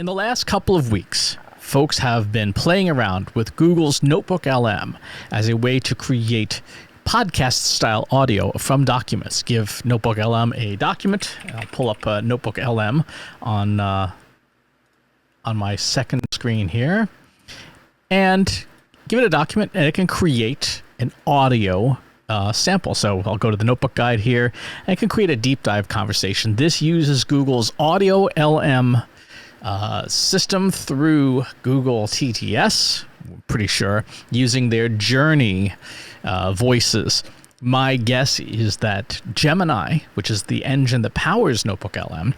In the last couple of weeks, folks have been playing around with Google's Notebook LM as a way to create podcast-style audio from documents. Give Notebook LM a document. I'll pull up Notebook LM on my second screen here, and give it a document, and it can create an audio sample. So I'll go to the Notebook guide here, and it can create a deep dive conversation. This uses Google's Audio LM system through Google TTS, pretty sure, using their Journey voices. My guess is that Gemini, which is the engine that powers Notebook LM,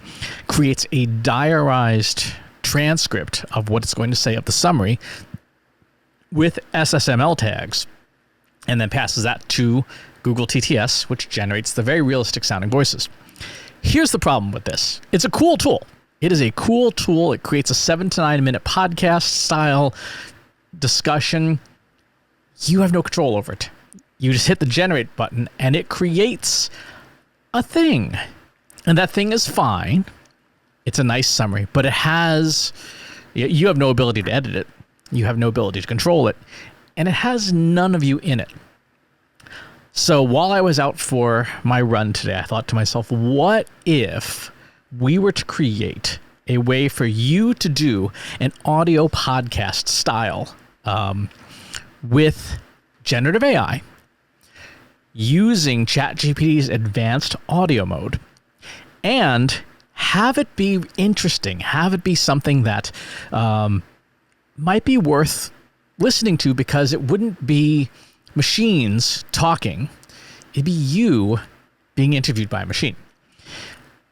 creates a diarized transcript of what it's going to say of the summary with SSML tags, and then passes that to Google TTS, which generates the very realistic sounding voices. Here's the problem with this. It's a cool tool. It is a cool tool. It creates a 7 to 9 minute podcast style discussion. You have no control over it. You just hit the generate button and it creates a thing. And that thing is fine. It's a nice summary, but it has, you have no ability to edit it. You have no ability to control it. And it has none of you in it. So while I was out for my run today, I thought to myself, what if we were to create a way for you to do an audio podcast style with generative AI using ChatGPT's advanced audio mode, and have it be interesting, have it be something that might be worth listening to, because it wouldn't be machines talking. It'd be you being interviewed by a machine.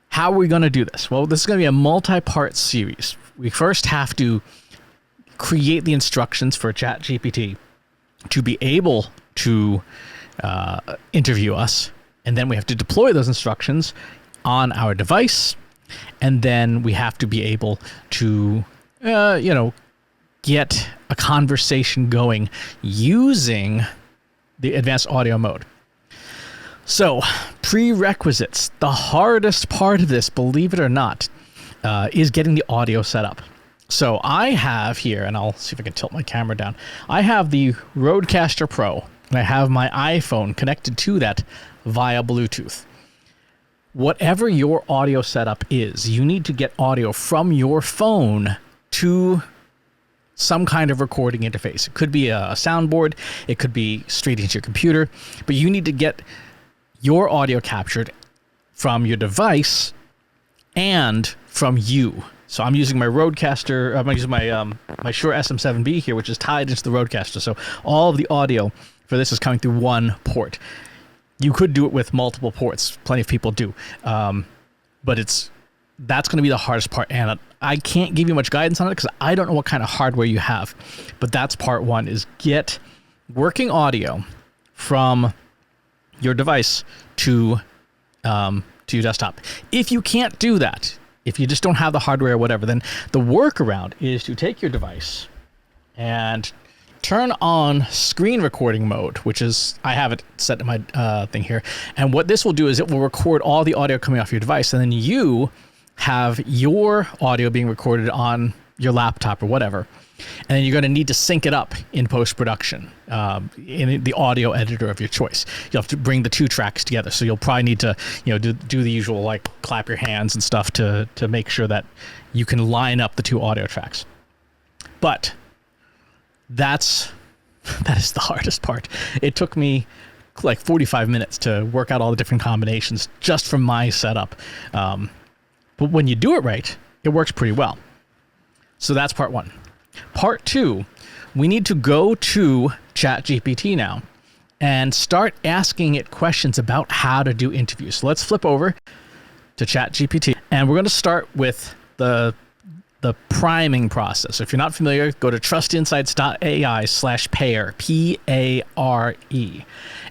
How are we going to do this? Well, this is going to be a multi-part series. We first have to create the instructions for ChatGPT to be able to interview us. And then we have to deploy those instructions on our device. And then we have to be able to, get a conversation going using the advanced audio mode. So, prerequisites. The hardest part of this, believe it or not, is getting the audio set up. So I have here, and I'll see if I can tilt my camera down. I have the Rodecaster Pro, and I have my iPhone connected to that via Bluetooth. Whatever your audio setup is, you need to get audio from your phone to some kind of recording interface. It could be a soundboard, it could be straight into your computer, but you need to get your audio captured from your device and from you. So I'm using my Rodecaster, I'm using my Shure SM7B here, which is tied into the Rodecaster. So all of the audio for this is coming through one port. You could do it with multiple ports. Plenty of people do. But that's going to be the hardest part. And I can't give you much guidance on it because I don't know what kind of hardware you have. But that's part one, is get working audio from your device to your desktop. If you can't do that, if you just don't have the hardware or whatever, then the workaround is to take your device and turn on screen recording mode, which is, I have it set to my thing here. And what this will do is it will record all the audio coming off your device, and then you have your audio being recorded on your laptop or whatever. And then you're going to need to sync it up in post-production in the audio editor of your choice. You'll have to bring the two tracks together. So you'll probably need to, do the usual, like, clap your hands and stuff to make sure that you can line up the two audio tracks. But that is the hardest part. It took me like 45 minutes to work out all the different combinations just from my setup. But when you do it right, it works pretty well. So that's part one. Part two, we need to go to ChatGPT now and start asking it questions about how to do interviews. So let's flip over to ChatGPT, and we're going to start with the priming process. So if you're not familiar, go to trustinsights.ai/pare, P-A-R-E.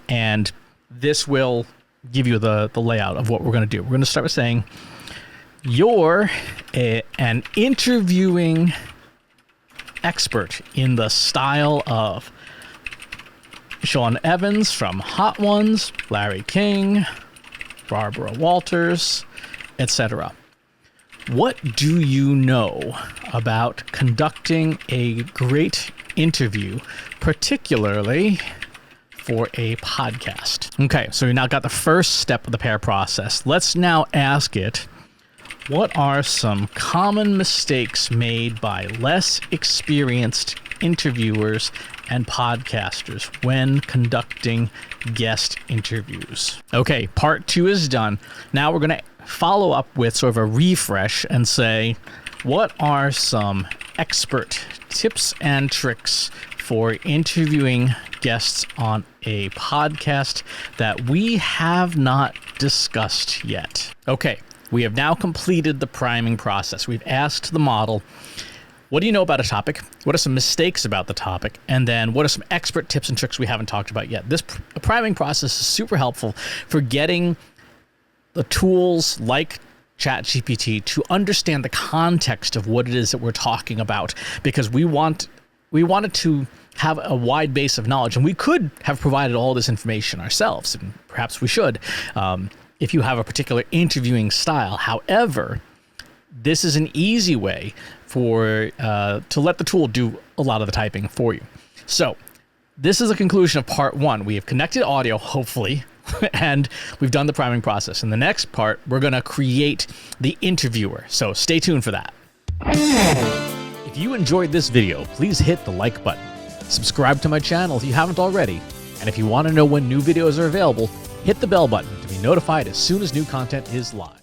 And this will give you the layout of what we're going to do. We're going to start with saying, you're an interviewing expert in the style of Sean Evans from Hot Ones, Larry King, Barbara Walters, etc. What do you know about conducting a great interview, particularly for a podcast? Okay, so we now got the first step of the pair process. Let's now ask it, what are some common mistakes made by less experienced interviewers and podcasters when conducting guest interviews? Okay, part 2 is done. Now we're going to follow up with sort of a refresh and say, what are some expert tips and tricks for interviewing guests on a podcast that we have not discussed yet? Okay, we have now completed the priming process. We've asked the model, what do you know about a topic? What are some mistakes about the topic? And then what are some expert tips and tricks we haven't talked about yet? This priming process is super helpful for getting the tools like ChatGPT to understand the context of what it is that we're talking about, because we wanted to have a wide base of knowledge, and we could have provided all this information ourselves, and perhaps we should, if you have a particular interviewing style. However, this is an easy way to let the tool do a lot of the typing for you. So this is a conclusion of part 1. We have connected audio, hopefully, and we've done the priming process. In the next part, we're going to create the interviewer. So stay tuned for that. If you enjoyed this video, please hit the like button. Subscribe to my channel if you haven't already. And if you want to know when new videos are available, hit the bell button to be notified as soon as new content is live.